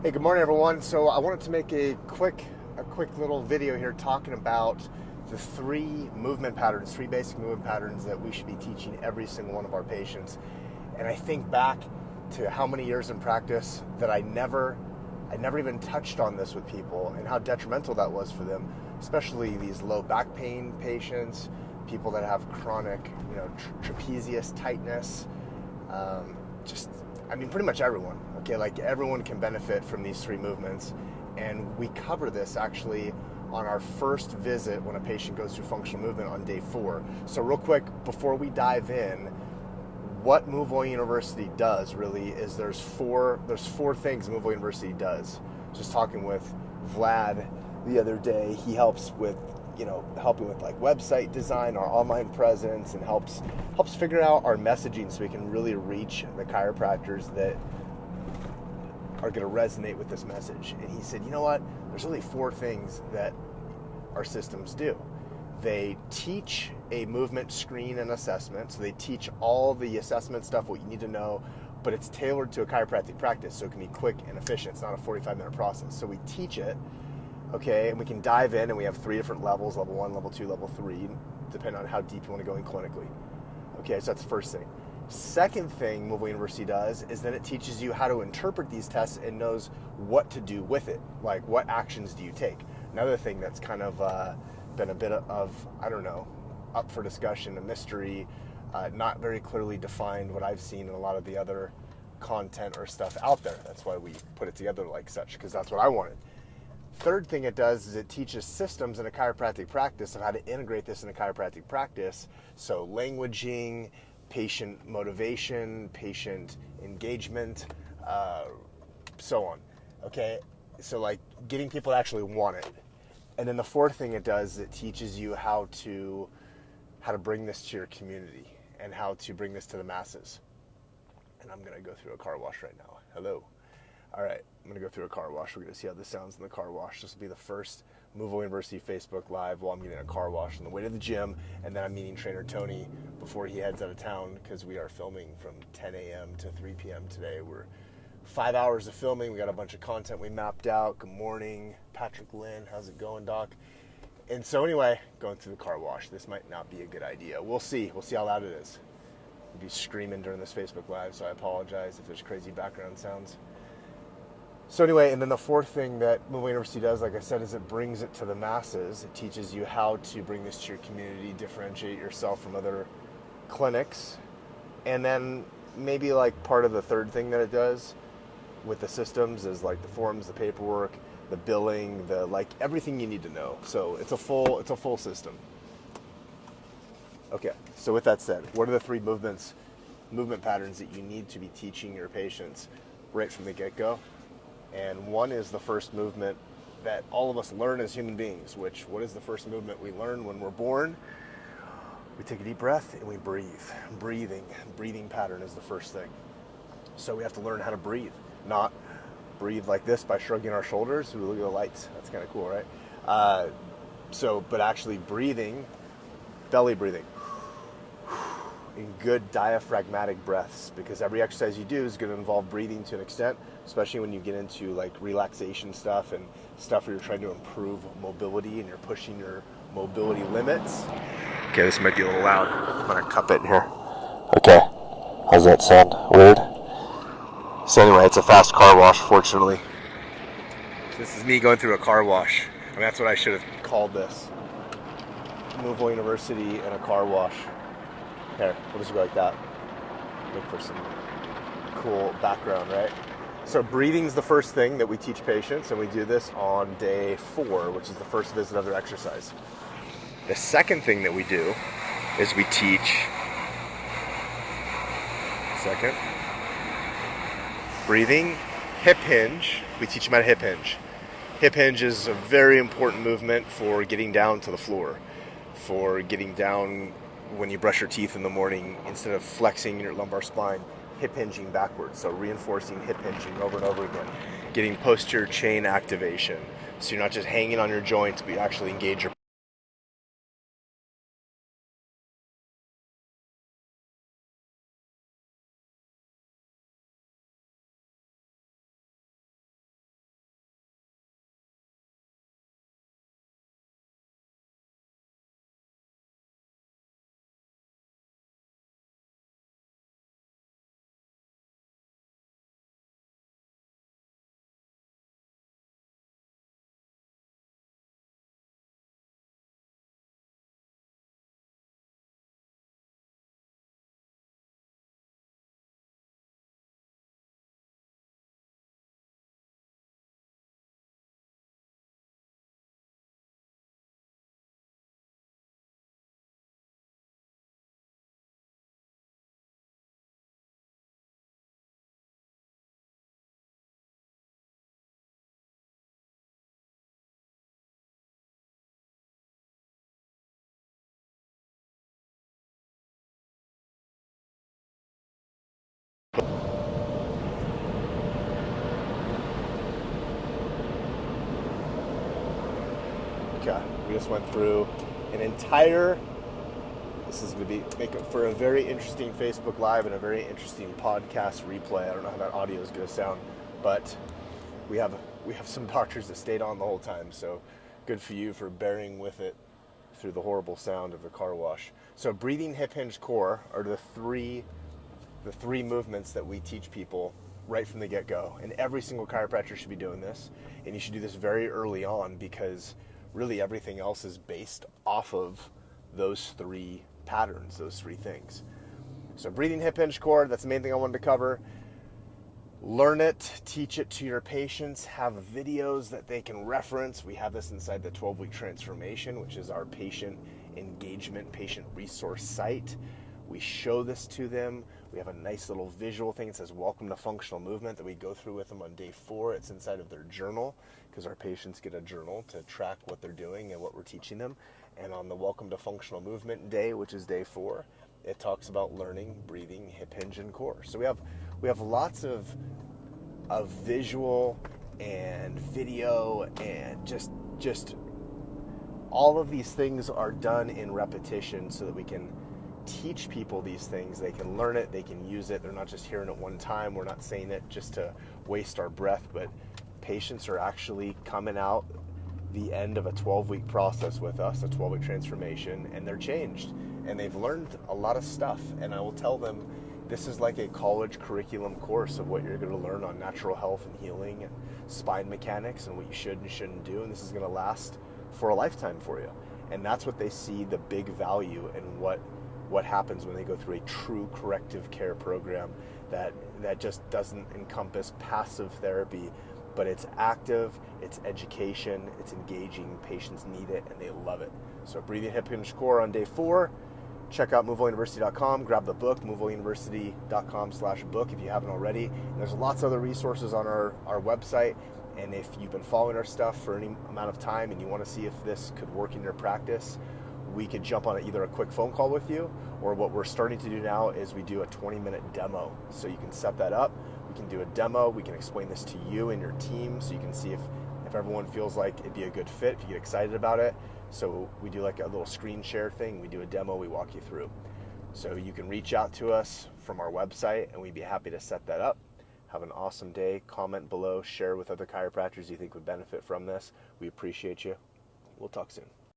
Hey, good morning, everyone. So I wanted to make a quick little video here talking about the three basic movement patterns that we should be teaching every single one of our patients. And I think back to how many years in practice that I never even touched on this with people and how detrimental that was for them, especially these low back pain patients, people that have chronic, trapezius tightness, pretty much everyone. Okay, like everyone can benefit from these three movements, and we cover this actually on our first visit when a patient goes through functional movement on day 4. So real quick, before we dive in, what MoveOn University does really is there's four things MoveOn University does. Just talking with Vlad the other day, he helps with helping with like website design, our online presence, and helps figure out our messaging so we can really reach the chiropractors that are going to resonate with this message. And he said, you know what? There's really 4 things that our systems do. They teach a movement screen and assessment. So they teach all the assessment stuff, what you need to know, but it's tailored to a chiropractic practice, so it can be quick and efficient. It's not a 45-minute process. So we teach it, okay, and we can dive in, and we have 3 different levels: level 1, level 2, level 3, depending on how deep you want to go in clinically. Okay, so that's the first thing. Second thing MoveOn University does is then it teaches you how to interpret these tests and knows what to do with it. Like, what actions do you take? Another thing that's kind of been a bit of, up for discussion, a mystery, not very clearly defined, what I've seen in a lot of the other content or stuff out there. That's why we put it together like such, because that's what I wanted. Third thing it does is it teaches systems in a chiropractic practice of how to integrate this in a chiropractic practice. So languaging, patient motivation, patient engagement, so on. Okay, so like getting people to actually want it. And then the fourth thing it does is it teaches you how to bring this to your community and how to bring this to the masses. And I'm gonna go through a car wash right now. Hello. All right, I'm gonna go through a car wash. We're gonna see how this sounds in the car wash. This will be the first MoveOn University Facebook Live while I'm getting a car wash on the way to the gym, and then I'm meeting trainer Tony before he heads out of town, because we are filming from 10 a.m. to 3 p.m. today. We're 5 hours of filming. We got a bunch of content we mapped out. Good morning, Patrick Lynn. How's it going, Doc? And so anyway, going through the car wash. This might not be a good idea. We'll see. We'll see how loud it is. I'll be screaming during this Facebook Live, so I apologize if there's crazy background sounds. So anyway, and then the fourth thing that MoveOn University does, like I said, is it brings it to the masses. It teaches you how to bring this to your community, differentiate yourself from other clinics. And then maybe like part of the third thing that it does with the systems is like the forms, the paperwork, the billing, the like everything you need to know. So it's a full system. Okay, so with that said, what are the 3 movement patterns that you need to be teaching your patients right from the get-go? And one is the first movement that all of us learn as human beings, what is the first movement we learn when we're born? We take a deep breath and we breathe. Breathing pattern is the first thing. So we have to learn how to breathe, not breathe like this by shrugging our shoulders. Ooh, look at the lights. That's kind of cool, right? But actually breathing, belly breathing, in good diaphragmatic breaths, because every exercise you do is going to involve breathing to an extent, especially when you get into like relaxation stuff and stuff where you're trying to improve mobility and you're pushing your mobility limits. Okay, this might be a little loud. I'm going to cup it in here. Okay, how's that sound? Weird? So anyway, it's a fast car wash, fortunately. So this is me going through a car wash. I mean, that's what I should have called this. MoveOn University and a car wash. Here, we'll just go like that. Make for some cool background, right? So breathing's the first thing that we teach patients, and we do this on day 4, which is the first visit of their exercise. The second thing that we do is we teach breathing, hip hinge. We teach them how to hip hinge. Hip hinge is a very important movement for getting down to the floor, for getting down when you brush your teeth in the morning, instead of flexing your lumbar spine, hip hinging backwards. So reinforcing hip hinging over and over again. Getting posterior chain activation. So you're not just hanging on your joints, but you actually engage your Okay, we just went through an entire, this is going to make it for a very interesting Facebook Live and a very interesting podcast replay. I don't know how that audio is going to sound, but we have some doctors that stayed on the whole time, so good for you for bearing with it through the horrible sound of the car wash. So breathing, hip hinge, core are the three movements that we teach people right from the get-go, and every single chiropractor should be doing this, and you should do this very early on, because really everything else is based off of those three patterns, those three things. So breathing, hip hinge, core, that's the main thing I wanted to cover. Learn it, teach it to your patients, have videos that they can reference. We have this inside the 12-week transformation, which is our patient engagement, patient resource site. We show this to them. We have a nice little visual thing. It says, welcome to functional movement, that we go through with them on day 4. It's inside of their journal, because our patients get a journal to track what they're doing and what we're teaching them. And on the welcome to functional movement day, which is day 4, it talks about learning, breathing, hip hinge, and core. So we have lots of visual and video, and just all of these things are done in repetition so that we can teach people these things. They can learn it, they can use it. They're not just hearing it one time. We're not saying it just to waste our breath, but patients are actually coming out the end of a 12-week process with us, a 12-week transformation, and they're changed. And they've learned a lot of stuff. And I will tell them, this is like a college curriculum course of what you're going to learn on natural health and healing and spine mechanics and what you should and shouldn't do. And this is going to last for a lifetime for you. And that's what they see, the big value in what happens when they go through a true corrective care program that just doesn't encompass passive therapy, but it's active, it's education, it's engaging. Patients need it and they love it. So breathing, hip hinge, core on day 4. Check out movealluniversity.com, grab the book, movealluniversity.com/book if you haven't already. And there's lots of other resources on our website. And if you've been following our stuff for any amount of time and you want to see if this could work in your practice, we could jump on either a quick phone call with you, or what we're starting to do now is we do a 20-minute demo. So you can set that up. We can do a demo. We can explain this to you and your team so you can see if everyone feels like it'd be a good fit, if you get excited about it. So we do like a little screen share thing. We do a demo, we walk you through. So you can reach out to us from our website and we'd be happy to set that up. Have an awesome day. Comment below, share with other chiropractors you think would benefit from this. We appreciate you. We'll talk soon.